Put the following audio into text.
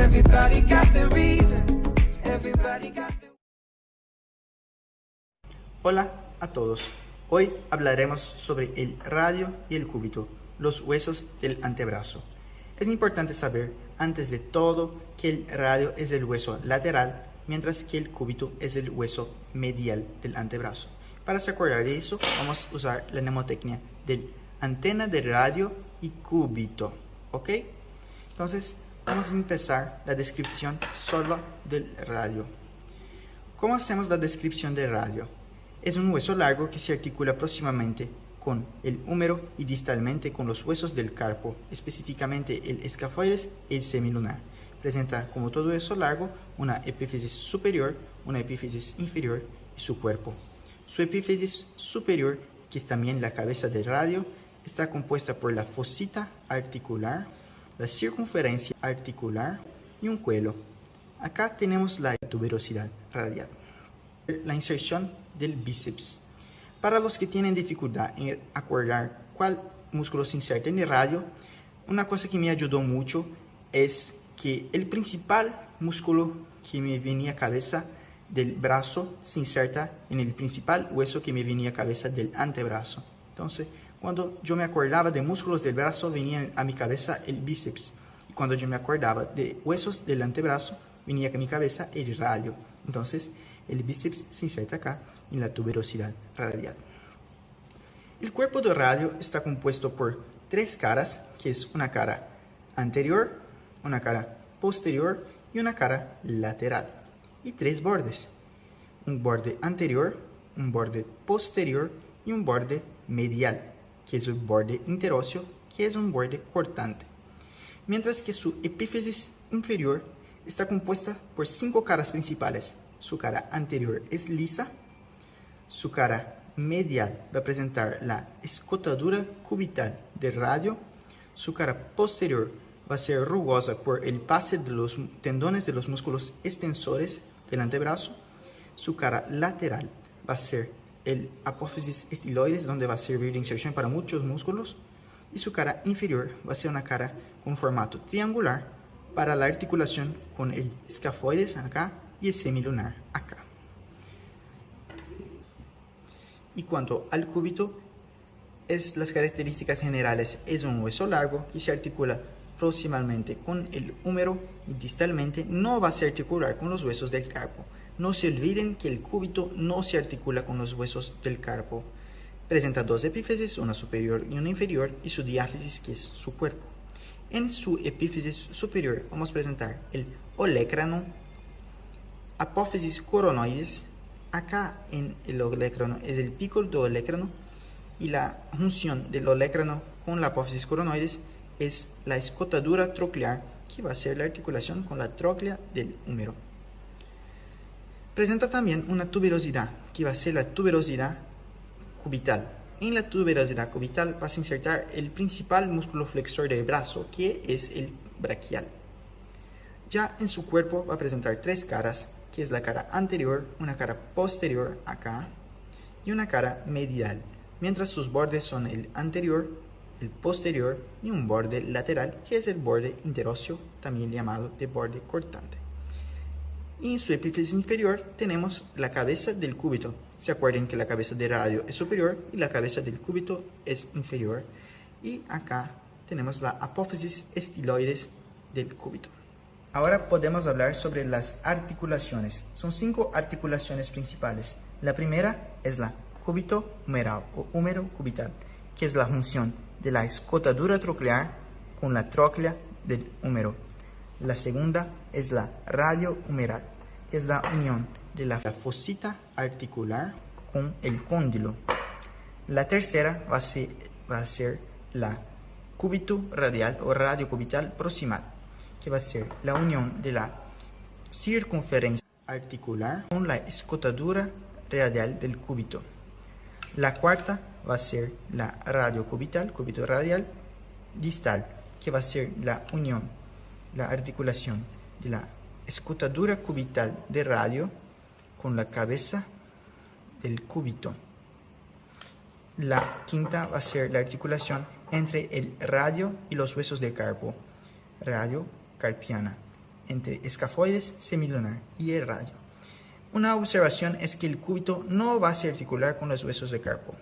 Everybody got the reason. Everybody got the... Hola a todos. Hoy hablaremos sobre el radio y el cúbito, los huesos del antebrazo. Es importante saber, antes de todo, que el radio es el hueso lateral, mientras que el cúbito es el hueso medial del antebrazo. Para se acordar de eso, vamos a usar la mnemotecnia del antena de radio y cúbito, ¿ok? Entonces, vamos a empezar la descripción solo del radio. ¿Cómo hacemos la descripción del radio? Es un hueso largo que se articula próximamente con el húmero y distalmente con los huesos del carpo, específicamente el escafoides y el semilunar. Presenta, como todo hueso largo, una epífisis superior, una epífisis inferior y su cuerpo. Su epífisis superior, que es también la cabeza del radio, está compuesta por la fosita articular, la circunferencia articular y un cuello. Acá tenemos la tuberosidad radial. La inserción del bíceps. Para los que tienen dificultad en acordar cuál músculo se inserta en el radio, una cosa que me ayudó mucho es que el principal músculo que me venía a cabeza del brazo se inserta en el principal hueso que me venía a cabeza del antebrazo. Entonces, cuando yo me acordaba de músculos del brazo, venía a mi cabeza el bíceps. Y cuando yo me acordaba de huesos del antebrazo, venía a mi cabeza el radio. Entonces, el bíceps se inserta acá en la tuberosidad radial. El cuerpo del radio está compuesto por tres caras, que es una cara anterior, una cara posterior y una cara lateral. Y tres bordes, un borde anterior, un borde posterior y un borde medial, que es el borde interóseo, que es un borde cortante. Mientras que su epífisis inferior está compuesta por cinco caras principales. Su cara anterior es lisa, su cara medial va a presentar la escotadura cubital del radio, su cara posterior va a ser rugosa por el pase de los tendones de los músculos extensores del antebrazo, su cara lateral va a ser el apófisis estiloides, donde va a servir de inserción para muchos músculos, y su cara inferior va a ser una cara con formato triangular para la articulación con el escafoides acá y el semilunar acá. Y cuanto al cúbito, las características generales es un hueso largo que se articula proximalmente con el húmero y distalmente no va a se articular con los huesos del carpo. No se olviden que el cúbito no se articula con los huesos del carpo. Presenta dos epífisis, una superior y una inferior, y su diáfisis, que es su cuerpo. En su epífisis superior vamos a presentar el olecrano, apófisis coronoides. Acá en el olecrano es el pico del olecrano, y la junción del olecrano con la apófisis coronoides es la escotadura troclear, que va a ser la articulación con la tróclea del húmero. Presenta también una tuberosidad, que va a ser la tuberosidad cubital. En la tuberosidad cubital va a insertar el principal músculo flexor del brazo, que es el braquial. Ya en su cuerpo va a presentar tres caras, que es la cara anterior, una cara posterior acá y una cara medial, mientras sus bordes son el anterior, el posterior y un borde lateral, que es el borde interóseo, también llamado de borde cortante. Y en su epífisis inferior tenemos la cabeza del cúbito. Se acuerden que la cabeza del radio es superior y la cabeza del cúbito es inferior. Y acá tenemos la apófisis estiloides del cúbito. Ahora podemos hablar sobre las articulaciones. Son 5 articulaciones principales. La primera es la cúbito humeral o húmero cubital, que es la junción de la escotadura troclear con la tróclea del húmero. La segunda es la radio humeral, que es la unión de la fosita articular con el cóndilo. La tercera va a ser la cúbito radial o radio cubital proximal, que va a ser la unión de la circunferencia articular con la escotadura radial del cúbito. La cuarta va a ser la radio cubital, cúbito radial distal, que va a ser la unión, la articulación de la escotadura cubital de radio con la cabeza del cúbito. La quinta va a ser la articulación entre el radio y los huesos del carpo, radio carpiana. entre escafoides, semilunar y el radio. Una observación es que el cúbito no va a se articular con los huesos de carpo.